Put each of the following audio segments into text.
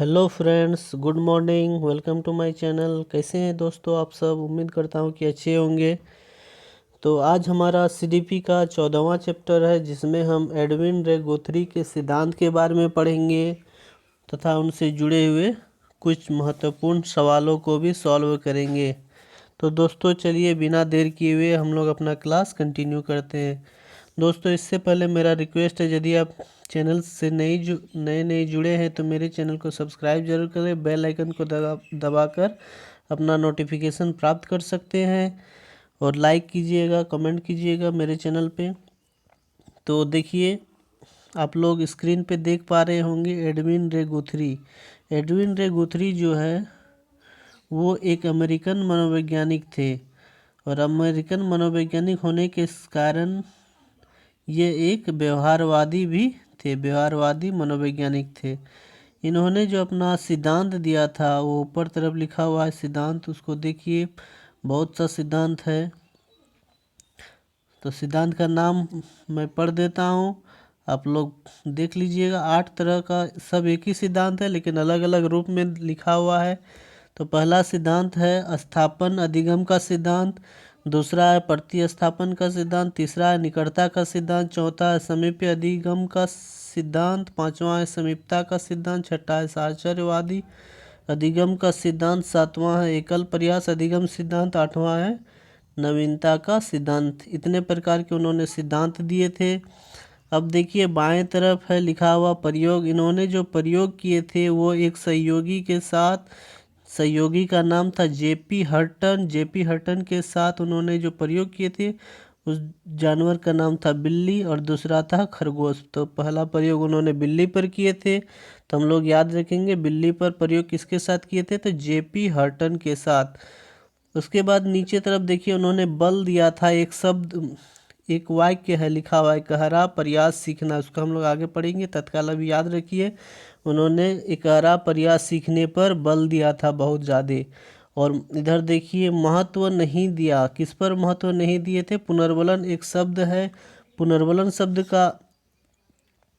Hello friends, good morning. Welcome to my channel. कैसे हैं दोस्तों आप सब? उम्मीद करता हूं कि अच्छे होंगे। तो आज हमारा सीडीपी का 14वां चैप्टर है, जिसमें हम एडविन रे गुथरी के सिद्धांत के बारे में पढ़ेंगे तथा उनसे जुड़े हुए कुछ महत्वपूर्ण सवालों को भी सॉल्व करेंगे। तो दोस्तों चलिए बिना देर किए हुए हम लोग अपना क्लास कंटिन्यू करते हैं। दोस्तों इससे पहले मेरा रिक्वेस्ट है, यदि आप चैनल से नए जुड़े हैं तो मेरे चैनल को सब्सक्राइब जरूर करें। बेल आइकन को दबाकर अपना नोटिफिकेशन प्राप्त कर सकते हैं और लाइक कीजिएगा, कमेंट कीजिएगा मेरे चैनल पे। तो देखिए, आप लोग स्क्रीन पे देख पा रहे होंगे एडविन रे गुथरी। एडविन रे गुथरी जो है वो एक अमेरिकन मनोवैज्ञानिक थे, और अमेरिकन मनोवैज्ञानिक होने के कारण ये एक व्यवहारवादी भी थे, व्यवहारवादी मनोवैज्ञानिक थे। इन्होंने जो अपना सिद्धांत दिया था वो ऊपर तरफ लिखा हुआ है सिद्धांत, उसको देखिए। बहुत सा सिद्धांत है, तो सिद्धांत का नाम मैं पढ़ देता हूँ, आप लोग देख लीजिएगा। 8 तरह का सब एक ही सिद्धांत है, लेकिन अलग अलग रूप में लिखा हुआ है। तो पहला सिद्धांत है स्थापन अधिगम का सिद्धांत, दूसरा है प्रतिस्थापन का सिद्धांत, तीसरा है निकटता का सिद्धांत, चौथा है समीप्य अधिगम का सिद्धांत, पांचवा है समीपता का सिद्धांत, छठा है साहचर्यवादी अधिगम का सिद्धांत, सातवां है एकल प्रयास अधिगम सिद्धांत, आठवां है नवीनता का सिद्धांत। इतने प्रकार के उन्होंने सिद्धांत दिए थे। अब देखिए बाएं तरफ है लिखा हुआ प्रयोग। इन्होंने जो प्रयोग किए थे वो एक सहयोगी के साथ, सहयोगी का नाम था जेपी हर्टन। जेपी हर्टन के साथ उन्होंने जो प्रयोग किए थे उस जानवर का नाम था बिल्ली, और दूसरा था खरगोश। तो पहला प्रयोग उन्होंने बिल्ली पर किए थे, तो हम लोग याद रखेंगे बिल्ली पर प्रयोग किसके साथ किए थे, तो जेपी हर्टन के साथ। उसके बाद नीचे तरफ देखिए उन्होंने बल दिया था, एक शब्द, एक वाक्य है लिखा हुआ है गहरा प्रयास सीखना। उसको हम लोग आगे पढ़ेंगे, तत्काल अभी याद रखिए। उन्होंने एक गहरा प्रयास सीखने पर बल दिया था बहुत ज़्यादा। और इधर देखिए महत्व नहीं दिया, किस पर महत्व नहीं दिए थे, पुनर्वलन एक शब्द है। पुनर्वलन शब्द का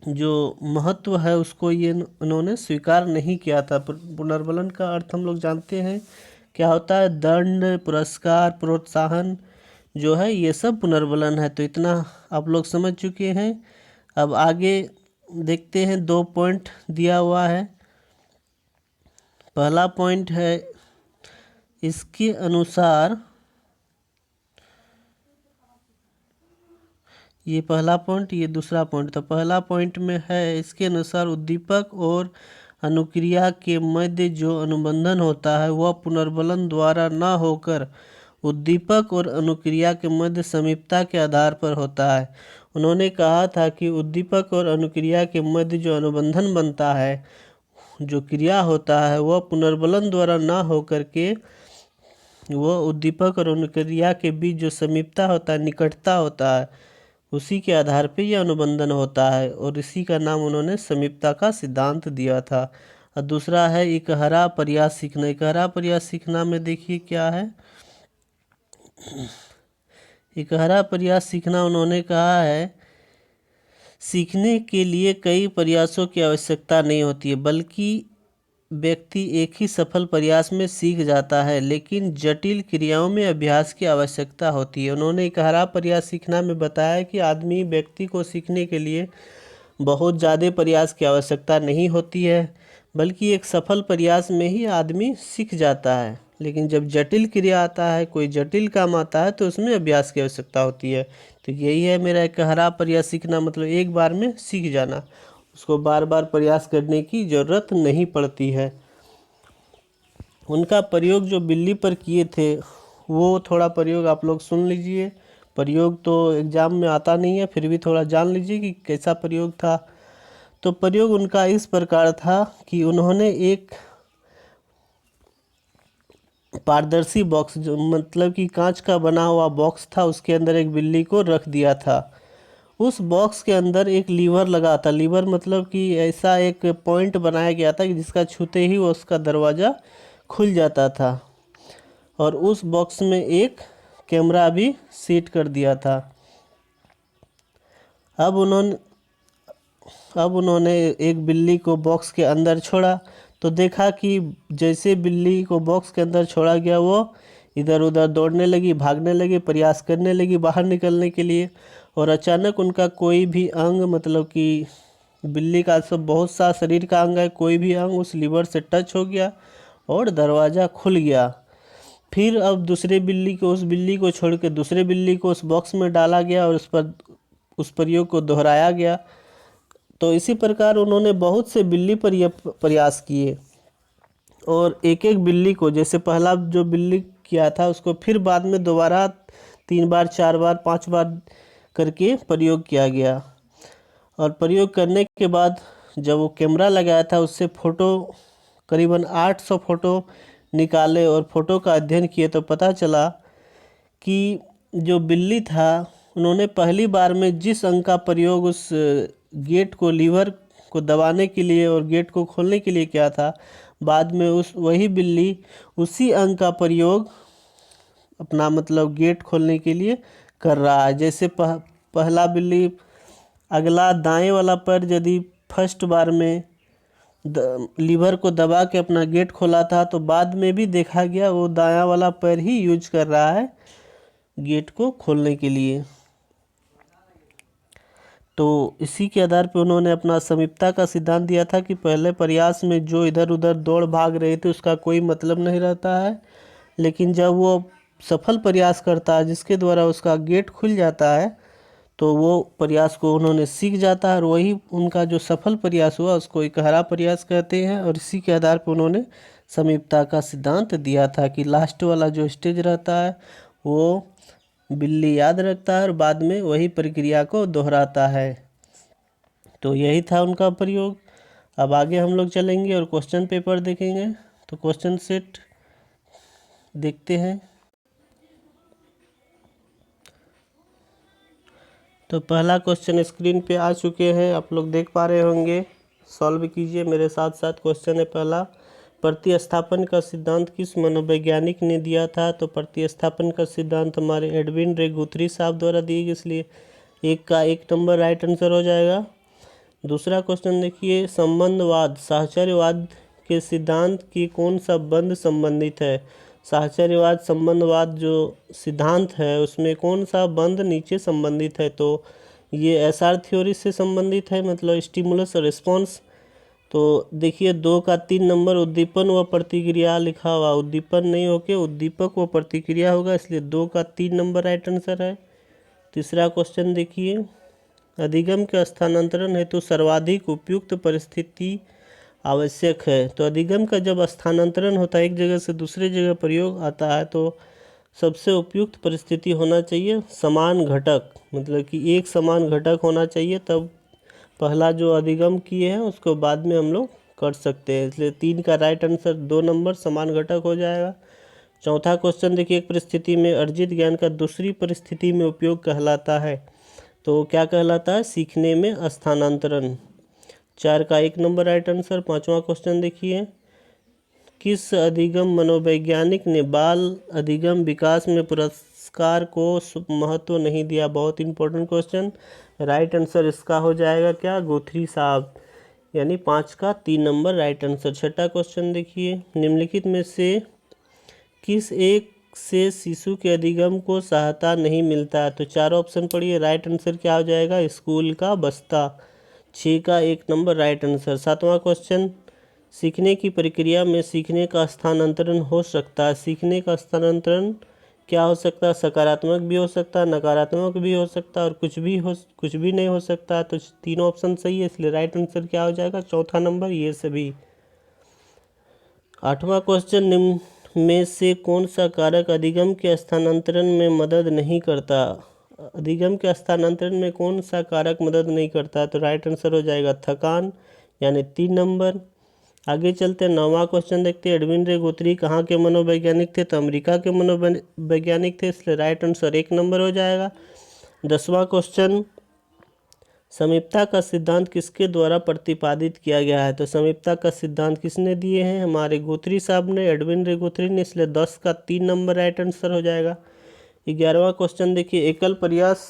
जो महत्व है उसको ये उन्होंने स्वीकार नहीं किया था। पुनर्वलन का अर्थ हम लोग जानते हैं क्या होता है, दंड, पुरस्कार, प्रोत्साहन जो है, ये सब पुनर्वलन है। तो इतना आप लोग समझ चुके हैं। अब आगे देखते हैं, 2 पॉइंट दिया हुआ है। पहला पॉइंट है इसके अनुसार, ये पहला पॉइंट, ये दूसरा पॉइंट। तो पहला पॉइंट में है इसके अनुसार उद्दीपक और अनुक्रिया के मध्य जो अनुबंधन होता है वह पुनर्वलन द्वारा न होकर उद्दीपक और अनुक्रिया के मध्य समीपता के आधार पर होता है। उन्होंने कहा था कि उद्दीपक और अनुक्रिया के मध्य जो अनुबंधन बनता है, जो क्रिया होता है, वह पुनर्वलन द्वारा न होकर के वह उद्दीपक और अनुक्रिया के बीच जो समीपता होता है, निकटता होता है, उसी के आधार पे यह अनुबंधन होता है, और इसी का नाम उन्होंने समीपता का सिद्धांत दिया था। और दूसरा है इकहरा प्रयास सीखना। इकहरा प्रयास सीखना में देखिए क्या है, इकहरा प्रयास सीखना उन्होंने कहा है सीखने के लिए कई प्रयासों की आवश्यकता नहीं होती है, बल्कि व्यक्ति एक ही सफल प्रयास में सीख जाता है, लेकिन जटिल क्रियाओं में अभ्यास की आवश्यकता होती है। उन्होंने इकहरा प्रयास सीखना में बताया कि आदमी व्यक्ति को सीखने के लिए बहुत ज़्यादा प्रयास की आवश्यकता नहीं होती है, बल्कि एक सफल प्रयास में ही आदमी सीख जाता है। लेकिन जब जटिल क्रिया आता है, कोई जटिल काम आता है, तो उसमें अभ्यास की आवश्यकता होती है। तो यही है मेरा इकहरा प्रयास सीखना, मतलब एक बार में सीख जाना, उसको बार बार प्रयास करने की ज़रूरत नहीं पड़ती है। उनका प्रयोग जो बिल्ली पर किए थे वो थोड़ा प्रयोग आप लोग सुन लीजिए। प्रयोग तो एग्ज़ाम में आता नहीं है, फिर भी थोड़ा जान लीजिए कि कैसा प्रयोग था। तो प्रयोग उनका इस प्रकार था कि उन्होंने एक पारदर्शी बॉक्स, जो मतलब कि कांच का बना हुआ बॉक्स था, उसके अंदर एक बिल्ली को रख दिया था। उस बॉक्स के अंदर एक लीवर लगा था। लीवर मतलब कि ऐसा एक पॉइंट बनाया गया था कि जिसका छूते ही वो उसका दरवाज़ा खुल जाता था, और उस बॉक्स में एक कैमरा भी सेट कर दिया था। अब उन्होंने एक बिल्ली को बॉक्स के अंदर छोड़ा, तो देखा कि जैसे बिल्ली को बॉक्स के अंदर छोड़ा गया वो इधर उधर दौड़ने लगी, भागने लगी, प्रयास करने लगी बाहर निकलने के लिए। और अचानक उनका कोई भी अंग, मतलब कि बिल्ली का सब बहुत सा शरीर का अंग है, कोई भी अंग उस लीवर से टच हो गया और दरवाज़ा खुल गया। फिर अब दूसरे बिल्ली को, उस बिल्ली को छोड़ के दूसरे बिल्ली को उस बॉक्स में डाला गया और उस प्रयोग को दोहराया गया। तो इसी प्रकार उन्होंने बहुत से बिल्ली पर यह प्रयास किए और एक एक बिल्ली को, जैसे पहला जो बिल्ली किया था उसको फिर बाद में दोबारा 3 बार, 4 बार, 5 बार करके प्रयोग किया गया। और प्रयोग करने के बाद जब वो कैमरा लगाया था उससे फ़ोटो, करीबन 800 फ़ोटो निकाले और फ़ोटो का अध्ययन किए तो पता चला कि जो बिल्ली था उन्होंने पहली बार में जिस अंग का प्रयोग उस गेट को, लीवर को दबाने के लिए और गेट को खोलने के लिए किया था, बाद में वही बिल्ली उसी अंग का प्रयोग अपना, मतलब गेट खोलने के लिए कर रहा है। जैसे पहला बिल्ली अगला दाएं वाला पैर यदि फर्स्ट बार में लीवर को दबा के अपना गेट खोला था, तो बाद में भी देखा गया वो दायां वाला पैर ही यूज कर रहा है गेट को खोलने के लिए। तो इसी के आधार पर उन्होंने अपना समीपता का सिद्धांत दिया था कि पहले प्रयास में जो इधर उधर दौड़ भाग रहे थे उसका कोई मतलब नहीं रहता है, लेकिन जब वो सफल प्रयास करता है जिसके द्वारा उसका गेट खुल जाता है तो वो प्रयास को उन्होंने सीख जाता है और वही उनका जो सफल प्रयास हुआ उसको इकहरा प्रयास कहते हैं। और इसी के आधार पर उन्होंने समीपता का सिद्धांत दिया था कि लास्ट वाला जो स्टेज रहता है वो बिल्ली याद रखता है और बाद में वही प्रक्रिया को दोहराता है। तो यही था उनका प्रयोग। अब आगे हम लोग चलेंगे और क्वेश्चन पेपर देखेंगे। तो क्वेश्चन सेट देखते हैं। तो पहला क्वेश्चन स्क्रीन पे आ चुके हैं, आप लोग देख पा रहे होंगे, सॉल्व कीजिए मेरे साथ साथ। क्वेश्चन है पहला, प्रतिस्थापन का सिद्धांत किस मनोवैज्ञानिक ने दिया था? तो प्रतिस्थापन का सिद्धांत हमारे एडविन रे गुथरी साहब द्वारा दिए गए, इसलिए 1 का 1 नंबर राइट आंसर हो जाएगा। दूसरा क्वेश्चन देखिए, संबंधवाद साहचर्यवाद के सिद्धांत की कौन सा बंध संबंधित है? साहचर्यवाद संबंधवाद जो सिद्धांत है उसमें कौन सा बंध नीचे संबंधित है? तो ये एसआर थ्योरी से संबंधित है, मतलब स्टिमुलस और रिस्पॉन्स। तो देखिए 2 का 3 नंबर उद्दीपन व प्रतिक्रिया लिखा हुआ, उद्दीपन नहीं होके उद्दीपक व प्रतिक्रिया होगा, इसलिए 2 का 3 नंबर राइट आंसर है। तीसरा क्वेश्चन देखिए, अधिगम के स्थानांतरण हेतु सर्वाधिक उपयुक्त परिस्थिति आवश्यक है। तो अधिगम का जब स्थानांतरण होता है, एक जगह से दूसरे जगह प्रयोग आता है, तो सबसे उपयुक्त परिस्थिति होना चाहिए समान घटक, मतलब कि एक समान घटक होना चाहिए, तब पहला जो अधिगम किए हैं उसको बाद में हम लोग कर सकते हैं, इसलिए 3 का राइट आंसर 2 नंबर समान घटक हो जाएगा। चौथा क्वेश्चन देखिए, एक परिस्थिति में अर्जित ज्ञान का दूसरी परिस्थिति में उपयोग कहलाता है, तो क्या कहलाता है? सीखने में स्थानांतरण। 4 का 1 नंबर राइट आंसर। पांचवा क्वेश्चन देखिए, किस अधिगम मनोवैज्ञानिक ने बाल अधिगम विकास में पुरस्कार को महत्व नहीं दिया? बहुत इंपॉर्टेंट क्वेश्चन। राइट आंसर इसका हो जाएगा क्या? गुथरी साहब, यानी 5 का 3 नंबर राइट आंसर। छठा क्वेश्चन देखिए, निम्नलिखित में से किस एक से शिशु के अधिगम को सहायता नहीं मिलता है? तो 4 ऑप्शन पढ़िए, राइट आंसर क्या हो जाएगा? स्कूल का बस्ता। 6 का 1 नंबर राइट आंसर। सातवां क्वेश्चन, सीखने की प्रक्रिया में सीखने का स्थानांतरण हो सकता है। सीखने का स्थानांतरण क्या हो सकता है? सकारात्मक भी हो सकता है, नकारात्मक भी हो सकता है और कुछ भी नहीं हो सकता। तो तीनों ऑप्शन सही है, इसलिए राइट आंसर क्या हो जाएगा? चौथा नंबर, ये सभी। आठवां क्वेश्चन, निम्न में से कौन सा कारक अधिगम के स्थानांतरण में मदद नहीं करता? अधिगम के स्थानांतरण में कौन सा कारक मदद नहीं करता? तो राइट आंसर हो जाएगा थकान, यानी 3 नंबर। आगे चलते हैं, 9वां क्वेश्चन देखते हैं, एडविन रे गुथरी कहाँ के मनोवैज्ञानिक थे? तो अमेरिका के मनोवैज्ञानिक थे, इसलिए राइट आंसर 1 नंबर हो जाएगा। 10वां क्वेश्चन, समीपता का सिद्धांत किसके द्वारा प्रतिपादित किया गया है? तो समीपता का सिद्धांत किसने दिए हैं? हमारे गुथरी साहब ने, एडविन रे गुथरी ने, इसलिए 10 का 3 नंबर राइट आंसर हो जाएगा। 11वां क्वेश्चन देखिए, एकल प्रयास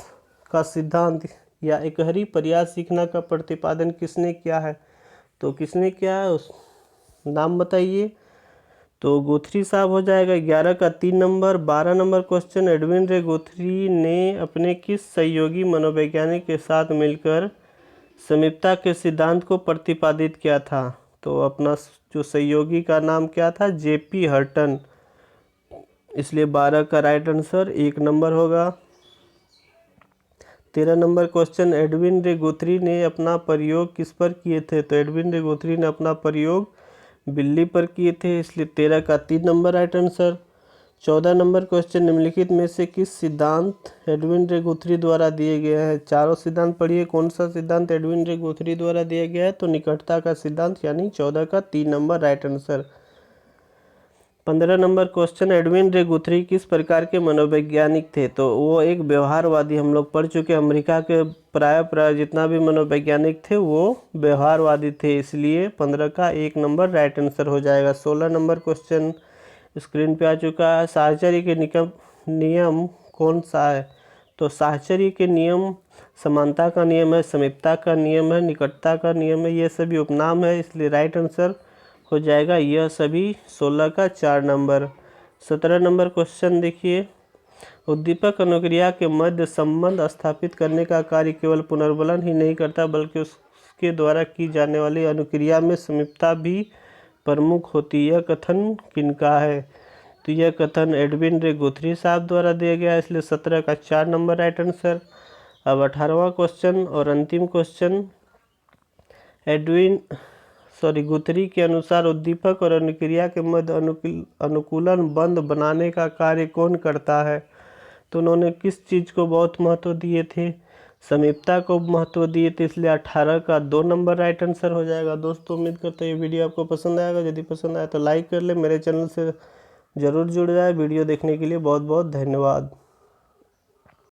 का सिद्धांत या एकहरी प्रयास सीखना का प्रतिपादन किसने किया है? तो किसने किया है? नाम बताइए। तो गुथरी साहब हो जाएगा। 11 का 3 नंबर। 12 नंबर क्वेश्चन, एडविन रे गुथरी ने अपने किस सहयोगी मनोवैज्ञानिक के साथ मिलकर समीपता के सिद्धांत को प्रतिपादित किया था? तो अपना जो सहयोगी का नाम क्या था? जेपी हर्टन। इसलिए 12 का राइट आंसर 1 नंबर होगा। 13 नंबर क्वेश्चन, एडविन रे गुथरी ने अपना प्रयोग किस पर किए थे? तो एडविन रे गुथरी ने अपना प्रयोग बिल्ली पर किए थे, इसलिए 13 का 3 number right answer. 14 number question, निम्नलिखित में से किस सिद्धांत एडविन रे गुथरी द्वारा दिए गए हैं? चारों सिद्धांत पढ़िए। कौन सा सिद्धांत एडविन रे गुथरी द्वारा दिया गया है? तो निकटता का सिद्धांत, यानी 14 का 3 number right answer. 15 number question, Edwin रे गुथरी किस प्रकार के मनोवैज्ञानिक थे? तो वो एक व्यवहारवादी, हम लोग पढ़ चुके अमेरिका के प्राय जितना भी मनोवैज्ञानिक थे वो व्यवहारवादी थे, इसलिए 15 का 1 नंबर राइट आंसर हो जाएगा। 16 नंबर क्वेश्चन स्क्रीन पे आ चुका है। साहचर्य के नियम कौन सा है? तो साहचर्य के नियम समानता का नियम है, समीपता का नियम है, निकटता का नियम है, ये सभी उपनाम है, इसलिए राइट आंसर हो जाएगा यह सभी। 16 का 4 नंबर। 17 नंबर क्वेश्चन देखिए, उद्दीपक अनुक्रिया के मध्य संबंध स्थापित करने का कार्य केवल पुनर्बलन ही नहीं करता, बल्कि उसके द्वारा की जाने वाली अनुक्रिया में समीपता भी प्रमुख होती। यह कथन किनका है? तो यह कथन एडविन रे गुथरी साहब द्वारा दिया गया, इसलिए 17 का 4 नंबर राइट आंसर। अब 18वां क्वेश्चन और अंतिम क्वेश्चन, गुथरी के अनुसार उद्दीपक और अनुक्रिया के मध्य अनुकूलन बंध बनाने का कार्य कौन करता है? तो उन्होंने किस चीज़ को बहुत महत्व दिए थे? समीपता को महत्व दिए थे, इसलिए 18 का 2 नंबर राइट आंसर हो जाएगा। दोस्तों उम्मीद करते हैं ये वीडियो आपको पसंद आएगा। यदि पसंद आए तो लाइक कर ले, मेरे चैनल से ज़रूर जुड़ जाए। वीडियो देखने के लिए बहुत बहुत धन्यवाद।